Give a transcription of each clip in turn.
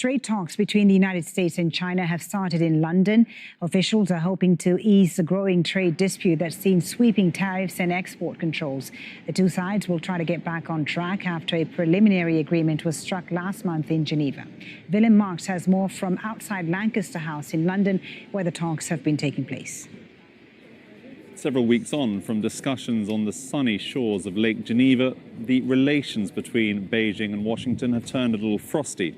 trade talks between the United States and China have started in London. Officials are hoping to ease the growing trade dispute that's seen sweeping tariffs and export controls. The two sides will try to get back on track after a preliminary agreement was struck last month in Geneva. Willem Marx has more from outside Lancaster House in London, where the talks have been taking place. Several weeks on from discussions on the sunny shores of Lake Geneva, the relations between Beijing and Washington have turned a little frosty.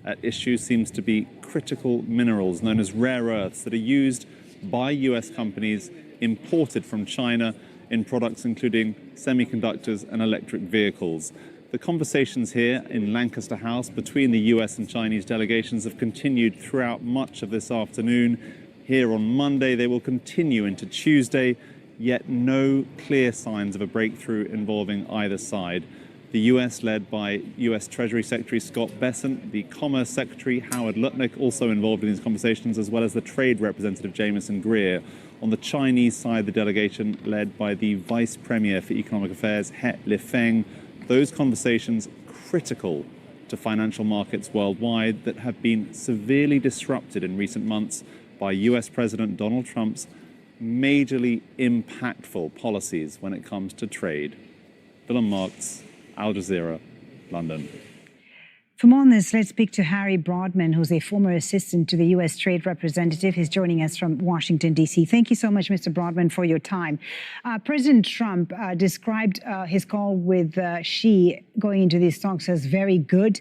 At issue seems to be critical minerals known as rare earths that are used by US companies imported from China in products including semiconductors and electric vehicles. The conversations here in Lancaster House between the US and Chinese delegations have continued throughout much of this afternoon. Here on Monday, they will continue into Tuesday, yet no clear signs of a breakthrough involving either side. The US, led by US Treasury Secretary Scott Bessent, the Commerce Secretary Howard Lutnick, also involved in these conversations, as well as the Trade Representative Jameson Greer. On the Chinese side, the delegation led by the Vice Premier for Economic Affairs, He Lifeng. Those conversations critical to financial markets worldwide that have been severely disrupted in recent months by US President Donald Trump's majorly impactful policies when it comes to trade. Willem Marx, Al Jazeera, London. For more on this, let's speak to Harry Broadman, who's a former assistant to the U.S. Trade Representative. He's joining us from Washington, D.C. Thank you so much, Mr. Broadman, for your time. President Trump described his call with Xi going into these talks as very good,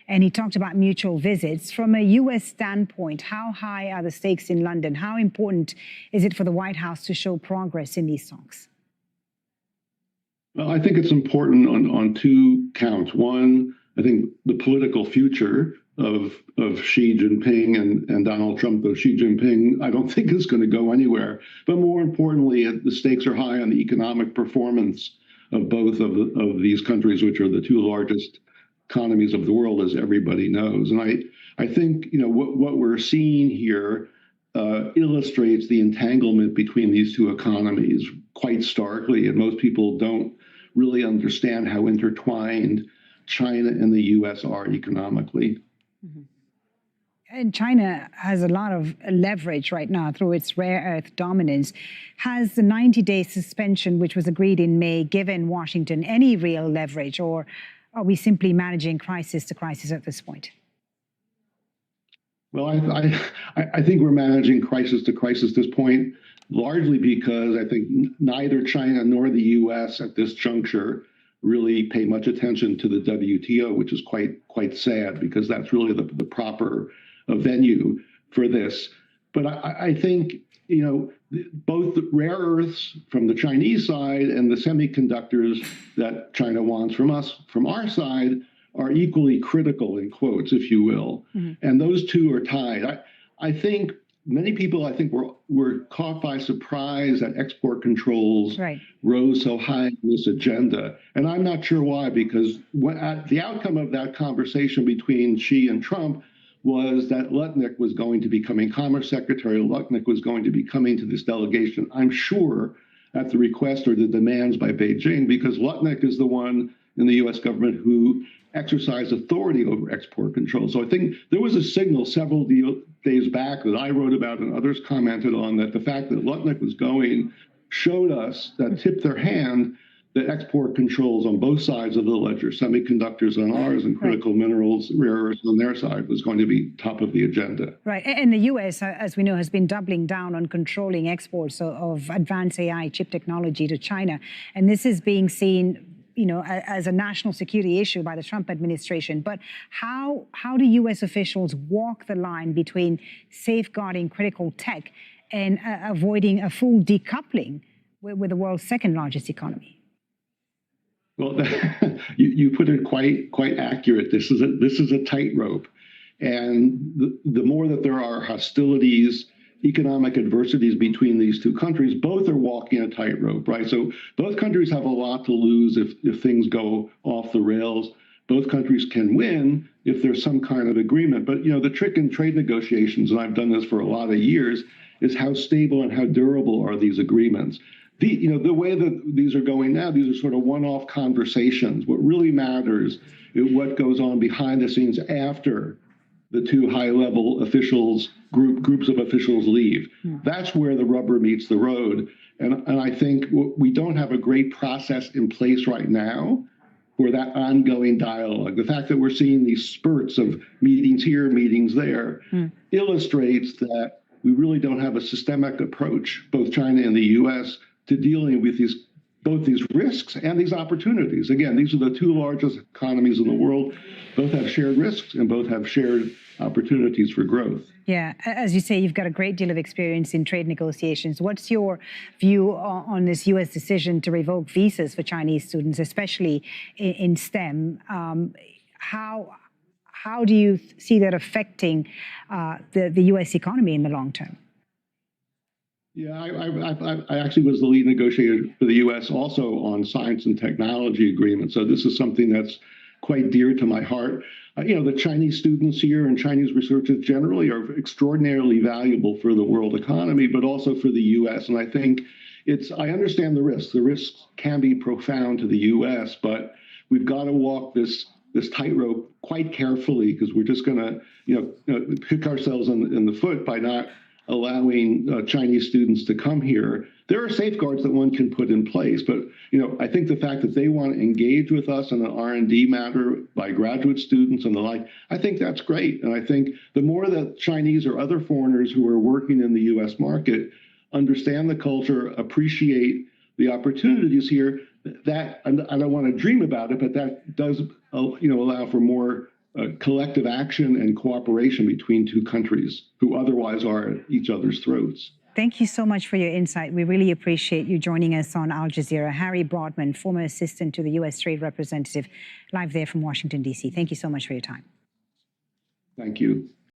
and he talked about mutual visits. From a U.S. standpoint, how high are the stakes in London? How important is it for the White House to show progress in these talks? Well, I think it's important on two counts. One, I think the political future of Xi Jinping and Donald Trump, though Xi Jinping, I don't think is going to go anywhere. But more importantly, the stakes are high on the economic performance of both of these countries, which are the two largest economies of the world, as everybody knows. And I think what we're seeing here illustrates the entanglement between these two economies quite starkly, and most people don't really understand how intertwined China and the U.S. are economically. Mm-hmm. And China has a lot of leverage right now through its rare earth dominance. Has the 90-day suspension, which was agreed in May, given Washington any real leverage, or are we simply managing crisis to crisis at this point? Well, I think we're managing crisis to crisis at this point, largely because I think neither China nor the U.S. at this juncture really pay much attention to the WTO, which is quite sad, because that's really the proper venue for this. But I think both the rare earths from the Chinese side and the semiconductors that China wants from us, from our side, are equally critical, in quotes, if you will. Mm-hmm. And those two are tied. I think many people, were caught by surprise that export controls rose so high on this agenda. And I'm not sure why, because the outcome of that conversation between Xi and Trump was that Lutnick was going to be coming, Commerce Secretary Lutnick was going to be coming to this delegation, I'm sure, at the request or the demands by Beijing, because Lutnick is the one in the U.S. government who exercised authority over export control. So I think there was a signal several days back that I wrote about and others commented on, that the fact that Lutnick was going showed us, that tipped their hand, that export controls on both sides of the ledger, semiconductors on ours and critical minerals, rare earths on their side, was going to be top of the agenda. Right. And the U.S., as we know, has been doubling down on controlling exports of advanced AI chip technology to China. And this is being seen as a national security issue by the Trump administration. But how do U.S. officials walk the line between safeguarding critical tech and avoiding a full decoupling with the world's second largest economy? Well, you put it quite accurate. This is a tightrope, and the more that there are hostilities, economic adversities between these two countries, both are walking a tightrope, right? So both countries have a lot to lose if things go off the rails. Both countries can win if there's some kind of agreement. But the trick in trade negotiations, and I've done this for a lot of years, is how stable and how durable are these agreements. The way that these are going now, these are sort of one-off conversations. What really matters is what goes on behind the scenes after the two high-level officials, groups of officials leave. That's where the rubber meets the road. And I think we don't have a great process in place right now for that ongoing dialogue. The fact that we're seeing these spurts of meetings here, meetings there, illustrates that we really don't have a systemic approach, both China and the U.S., to dealing with both these risks and these opportunities. Again, these are the two largest economies in the world. Both have shared risks and both have shared opportunities for growth. Yeah, as you say, you've got a great deal of experience in trade negotiations. What's your view on this U.S. decision to revoke visas for Chinese students, especially in STEM? How do you see that affecting the U.S. economy in the long term? Yeah, I actually was the lead negotiator for the U.S. also on science and technology agreements. So this is something that's quite dear to my heart. The Chinese students here and Chinese researchers generally are extraordinarily valuable for the world economy, but also for the U.S. And I think I understand the risks. The risks can be profound to the U.S., but we've got to walk this tightrope quite carefully, because we're just going to, pick ourselves in the foot by not allowing Chinese students to come here. There are safeguards that one can put in place, but I think the fact that they want to engage with us in an R&D matter by graduate students and the like, I think that's great. And I think the more that Chinese or other foreigners who are working in the U.S. market understand the culture, appreciate the opportunities here, that I don't want to dream about it, but that does allow for more collective action and cooperation between two countries who otherwise are at each other's throats. Thank you so much for your insight. We really appreciate you joining us on Al Jazeera. Harry Broadman, former assistant to the U.S. Trade Representative, live there from Washington, D.C. Thank you so much for your time. Thank you.